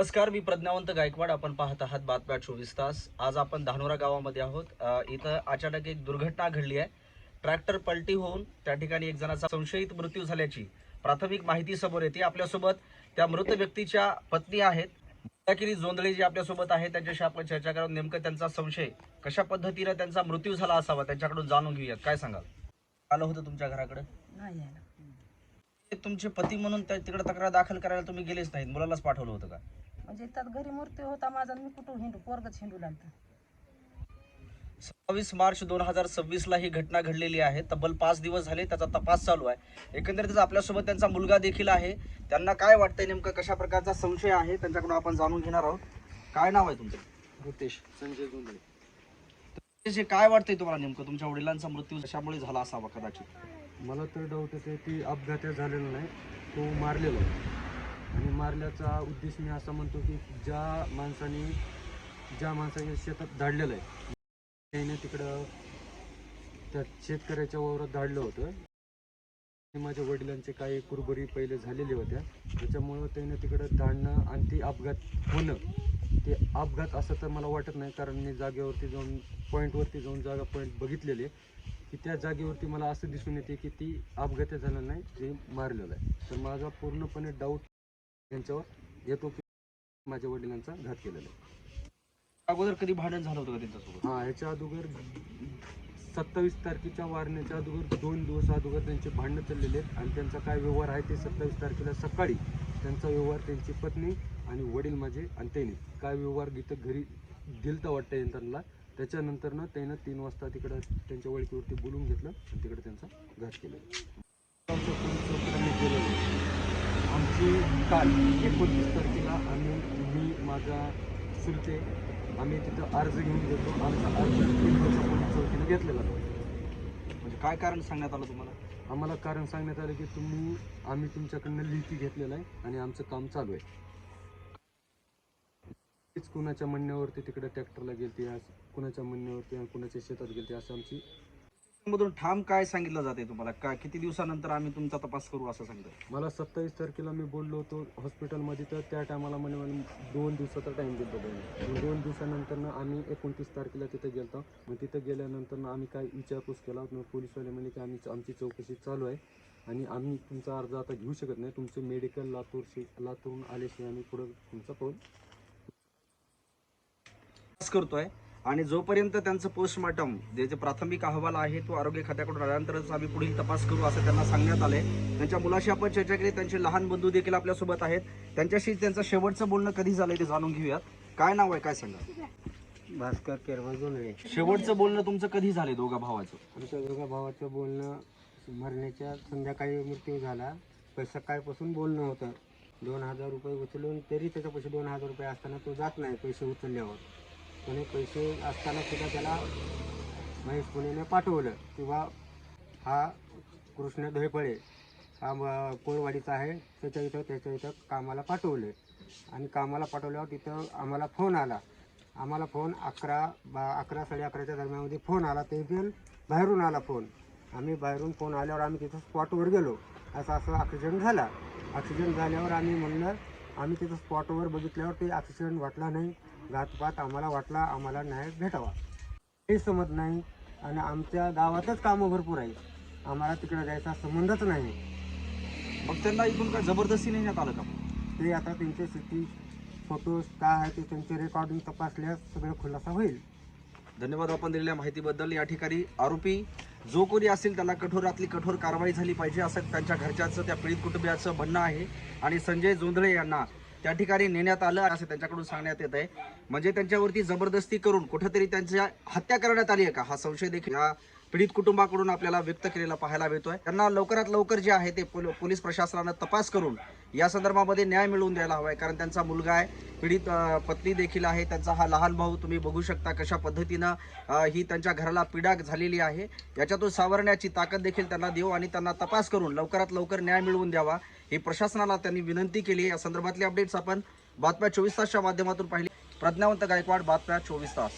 नमस्कार, मी प्रज्ञावंत गायकवाड. आपण पाहत आहात बातम्या 24 तास. आज आपण धानोरा गावामध्ये आहोत. इथं अचानक एक दुर्घटना घडली आहे. ट्रॅक्टर पलटी होऊन त्या ठिकाणी एक जणाचा संशयित मृत्यू झाल्याची प्राथमिक माहिती समोर येते. आपल्यासोबत त्या मृत व्यक्तीच्या पत्नी आहेत, मंदाकिनी जोंधळे, जी आपल्यासोबत आहे. त्यांच्याशी आपण चर्चा करून नेमकं त्यांचा संशय, कशा पद्धतीने त्यांचा मृत्यू झाला असावा, त्यांच्याकडून जाणून घेऊयात. काय सांगाल? आलं होतं तुमच्या घराकडे? नाही आला. तुमचे पती म्हणून तिकडे तक्रार दाखल करायला तुम्ही गेलेच नाहीत, मुलालाच पाठवलं होतं का? म्हणजे त्यात घरी मूर्ती होता माझा आणि मी कुठं हिंडू पोरगच हिंडू लागतं. 27 मार्च 2026 ला ही घटना घडलेली आहे. तब्बल 5 दिवस झाले त्याचा तपास चालू आहे. एकंदरीतच आपल्यासोबत त्यांचा मुलगा देखील आहे. त्यांना काय वाटतंय, नेमकं कशा प्रकारचा संशय आहे, त्यांच्याकडून आपण जाणून घेणार आहोत. काय नाव आहे तुमचं? रितेश संजय जोंधळे. जे काय वाटतंय तुम्हाला, नेमकं तुमच्या वडिलांचा मृत्यू कशामुळे झाला असावा कदाचित? मला तर डाऊट येते की अपघात झालेला नाही, तो मारलेला आहे. आणि मारल्याचा उद्देश मी असा म्हणतो की ज्या माणसाने शेतात धाडलेलं आहे, त्याने तिकडं त्या शेतकऱ्याच्या वावरात धाडलं होतं. आणि माझ्या वडिलांचे काही कुरबुरी पहिले झालेल्या होत्या, त्याच्यामुळं त्याने तिकडं धाडणं आणि ती अपघात होणं, ते अपघात असं तर मला वाटत नाही. कारण मी जागेवरती जाऊन पॉईंटवरती जाऊन पॉईंट बघितलेले की त्या जागेवरती मला असं दिसून येते की ती अपघात झालं नाही, ते मारलेलं आहे. तर माझा पूर्णपणे डाऊट यांच्यावर येतो की माझ्या वडिलांचा घात केलेला आहे. अगोदर कधी भांडण झालं होतं का त्यांच्यासोबत? हां, ह्याच्या अगोदर 27 तारखेच्या वारण्याच्या अगोदर 2 दिवस अगोदर त्यांचे भांडणं चाललेले आहेत. आणि त्यांचा काय व्यवहार आहे ते 27 तारखेला सकाळी त्यांचा व्यवहार, त्यांची पत्नी आणि वडील माझे आणि त्यांनी काय व्यवहार गीतं घरी दिलता वाटतं त्यांना. त्याच्यानंतरनं त्यानं 3 वाजता तिकडं त्यांच्या ओळखीवरती बोलून घेतलं आणि तिकडे त्यांचा घात केला. आमच्या पोलीस चौकीला मी गेलेलो. आमची काल 29 तारखेला मी माझा चुलते आम्ही तिथं अर्ज घेऊन गेलो. आमचा अर्ज 3 दिवसा पोलीस चौकीनं घेतलेला होता. म्हणजे काय कारण सांगण्यात आलं तुम्हाला? आम्हाला कारण सांगण्यात आलं की आम्ही तुमच्याकडनं लिखी घेतलेलं आहे आणि आमचं काम चालू आहे. तेच कुणाच्या म्हणण्यावरती तिकडे ट्रॅक्टरला गेलते, कुणाच्या म्हणण्यावरती आणि कुणाच्या शेतात गेलते, असं आमची मधून ठाम काय सांगितलं जाते तुम्हाला? काय किती दिवसानंतर आम्ही तुमचा तपास करू असं सांगतो? मला 27 तारखेला मी बोललो होतो हॉस्पिटलमध्ये, तर त्या टायमाला मला 2 दिवसाचा टाईम दिला होता. 2 दिवसानंतरनं आम्ही 29 तारखेला तिथे गेलो. मग तिथे गेल्यानंतर आम्ही काय विचारपूस केला. मग पोलीसवाले म्हणे की आमची चौकशी चालू आहे आणि आम्ही तुमचा अर्ज आता घेऊ शकत नाही. तुमचं मेडिकल लातूरून आल्याशिवाय आम्ही पुढं तुमचा पाऊल करतोय. आणि जोपर्यंत त्यांचं पोस्टमॉर्टम जे प्राथमिक अहवाल आहे तो आरोग्य खात्याकडून आल्यानंतरच आम्ही पुढील तपास करू असं त्यांना सांगण्यात आलंय. त्यांच्या मुलाशी आपण चर्चा केली. त्यांचे लहान बंधू देखील आपल्यासोबत आहेत. त्यांच्याशी त्यांचं शेवटचं बोलणं कधी झालंय ते जाणून घेऊयात. काय नाव आहे, काय सांगा? भास्कर केरवा जोंधळे. शेवटचं बोलणं तुमचं कधी झालंय दोघा भावाचं? आमच्या दोघा भावाचं बोलणं मरण्याच्या संध्याकाळी मृत्यू झाला. सकाळपासून बोलणं होतं. 2000 रुपये उचलून, तरी त्याच्यापाशी 2000 रुपये असताना तो जात नाही पैसे उचलल्यावर. त्याने पैसे असताना सुद्धा त्याला महेश पुणेने पाठवलं किंवा हा कृष्ण धैपळे हा कोळवाडीचा आहे, त्याच्या इथं कामाला पाठवले. आणि कामाला पाठवल्यावर तिथं आम्हाला फोन आला. आम्हाला फोन 11 साडे11च्या दरम्यानमध्ये फोन आला. ते पण बाहेरून आला फोन. आम्ही बाहेरून फोन आल्यावर आम्ही तिथं स्पॉटवर गेलो. असं ॲक्सिडेंट झाला. ॲक्सिडेंट झाल्यावर आम्ही तिथं स्पॉटवर बघितल्यावर ते ॲक्सिडेंट वाटला नाही, घातपात आम्हाला वाटला. आम्हाला न्याय भेटावा हे समज नाही. आणि आमच्या गावातच कामं भरपूर आहे, आम्हाला तिकडे जायचा संबंधच नाही. मग त्यांना इथून काय जबरदस्ती नेण्यात आलं का? ते आता त्यांचे सिटी फोटोज काय आहे ते त्यांचे रेकॉर्डिंग तपासल्यास सगळं खुलासा होईल. धन्यवाद आपण दिलेल्या माहितीबद्दल. या ठिकाणी आरोपी जो कोणी असेल त्याला कठोरातली कठोर कारवाई झाली पाहिजे असं त्यांच्या घरच्यांचं, त्या पीडित कुटुंबियाचं म्हणणं आहे. आणि संजय जोंधळे यांना त्या ठिकाणी नेण्यात आलं असं त्यांच्याकडून सांगण्यात येत आहे. म्हणजे त्यांच्यावरती जबरदस्ती करून कुठेतरी त्यांची हत्या करण्यात आली आहे का, हा संशय देखील या पीडित कुटुंबाकडून आपल्याला व्यक्त केलेला पाहायला मिळतोय. त्यांना लवकरात लवकर जे आहे ते पोलीस प्रशासनानं तपास करून या संदर्भामध्ये न्याय मिळवून द्यायला हवा आहे. कारण त्यांचा मुलगा आहे, पीडित पत्नी देखील आहे, त्यांचा हा लहान भाऊ. तुम्ही बघू शकता कशा पद्धतीनं ही त्यांच्या घराला पीडा झालेली आहे. याच्यातून सावरण्याची ताकद देखील त्यांना देऊ आणि त्यांना तपास करून लवकरात लवकर न्याय मिळवून द्यावा ही प्रशासनाला त्यांनी विनंती केली. या संदर्भातले अपडेट्स आपण बातम्या 24 तासच्या माध्यमातून पाहिली. प्रज्ञावंत गायकवाड, बातम्या 24 तास.